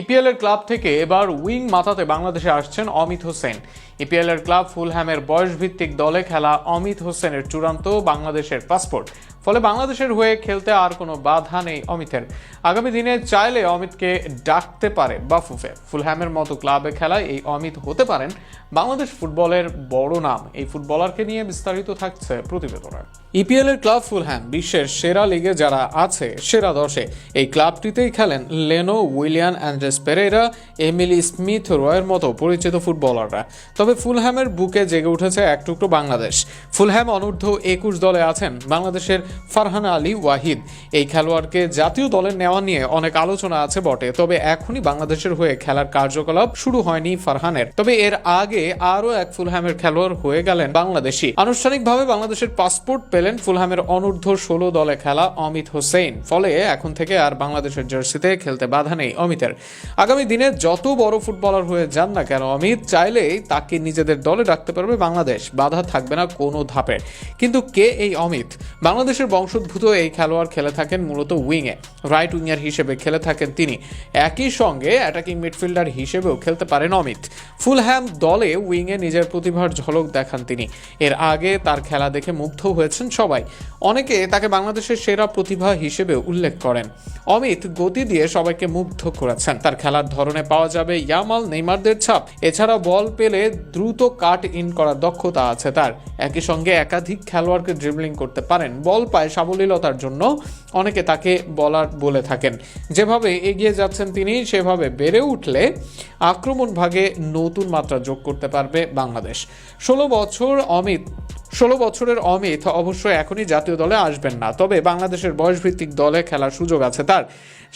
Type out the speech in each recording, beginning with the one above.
EPL এর club থেকে এবার উইং মাতাতে বাংলাদেশে আসছেন অমিত হোসেন। ইপিএল এর ক্লাব ফুলহ্যামের বয়সভিত্তিক দলে খেলা অমিত হোসেনের চূড়ান্ত বাংলাদেশের পাসপোর্ট, ফলে বাংলাদেশের হয়ে খেলতে আর কোনো বাধা নেই অমিতের। আগামী দিনে চাইলে অমিতকে ডাকতে পারে বাফুফে। ফুলহ্যামের মতো ক্লাবে খেলায় এই অমিত হতে পারেন বাংলাদেশ ফুটবলের বড় নাম। এই ফুটবলারকে নিয়ে বিস্তারিত থাকছে প্রতিবেদনে। ইপিএল এর ক্লাব ফুলহ্যাম বিশ্বের সেরা লিগে যারা আছে সেরা 10-এ। এই ক্লাবটিতেই খেলেন Lenoe, উইলিয়ান Andrés Perera, Emily Smith রয়ের মতো পরিচিত ফুটবলাররা। তবে ফুলহ্যামের বুকে জেগে উঠেছে এক টুকরো বাংলাদেশ। ফুলহ্যাম অনূর্ধ্ব 21 দলে আছেন বাংলাদেশের ফারহান আলী ওয়াহিদ। এই খেলোয়াড়কে জাতীয় দলে নেওয়া নিয়ে অনেক আলোচনা আছে বটে, তবে এখনই বাংলাদেশের হয়ে খেলার কার্যকলাপ শুরু হয়নি ফারহানের। তবে এর আগে আরও এক ফুলহ্যামের খেলোয়াড় হয়ে গেলেন বাংলাদেশি। আনুষ্ঠানিকভাবে বাংলাদেশের পাসপোর্ট পেলেন ফুলহ্যামের অনূর্ধ্ব 16 দলে খেলা অমিত হোসেন। ফলে এখন থেকে আর বাংলাদেশের জার্সিতে খেলতে বাধা নেই অমিতের। আগামী দিনে যত বড় ফুটবলার হয়ে যান না কেন, অমিত চাইলেই তাকে নিজেদের দলে রাখতে পারবে বাংলাদেশ। বাধা থাকবে না কোনো ধাপে। কিন্তু কে এই অমিত? বাংলাদেশের বংশোদ্ভূত এই খেলোয়াড় খেলে থাকেন মূলত উইংয়ে। রাইট উইঙ্গার হিসেবে খেলে থাকেন তিনি। একই সঙ্গে অ্যাটাকিং মিডফিল্ডার হিসেবেও খেলতে পারেন অমিত। ফুলহ্যাম দলে উইংয়ে নিজের প্রতিভার ঝলক দেখান তিনি। এর আগে তার খেলা দেখে মুগ্ধ হয়েছেন সবাই। অনেকে তাকে বাংলাদেশের সেরা প্রতিভা হিসেবে উল্লেখ করেন। অমিত গতি দিয়ে সবাইকে মুগ্ধ করেছেন। তার খেলার ধরনে পাওয়া যাবে ইয়ামাল, নেইমারদের ছাপ। এছাড়া বল পেলে দ্রুত কাট ইন করার দক্ষতা আছে তার। একই সঙ্গে একাধিক খেলোয়াড়কে ড্রিবলিং করতে পারেন। বল পায় সাবলীলতার জন্য অনেকে তাকে বলার বলে থাকেন। যেভাবে এগিয়ে যাচ্ছেন তিনি, সেভাবে বেড়ে উঠলে আক্রমণ ভাগে নতুন মাত্রা যোগ করতে পারবে বাংলাদেশ। 16 বছরের অমিত অবশ্য এখনই জাতীয় দলে আসবেন না, তবে বাংলাদেশের বয়সভিত্তিক দলে খেলার সুযোগ আছে তার।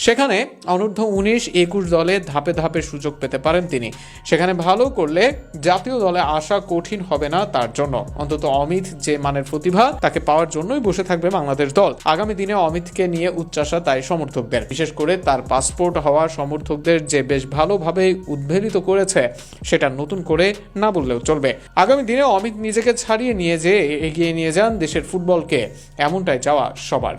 সেখানে অনূর্ধ্ব 19, 21 দলে ধাপে ধাপে সুযোগ পেতে পারেন তিনি। সেখানে ভালো করলে জাতীয় দলে আসা কঠিন হবে না তার জন্য। অন্তত অমিত যে মানের প্রতিভা, তাকে পাওয়ার জন্যই বসে থাকবে বাংলাদেশ দল। আগামী দিনে অমিতকে নিয়ে উচ্চাসা তাই সমর্থকদের, বিশেষ করে তার পাসপোর্ট হওয়া সমর্থকদের যে বেশ ভালোভাবে উদ্বেলিত করেছে, সেটা নতুন করে না বললেও চলবে। আগামী দিনে অমিত নিজেকে ছাড়িয়ে নিয়ে এগিয়ে নিয়ে যান দেশের ফুটবলকে, এমনটাই চাওয়া সবার।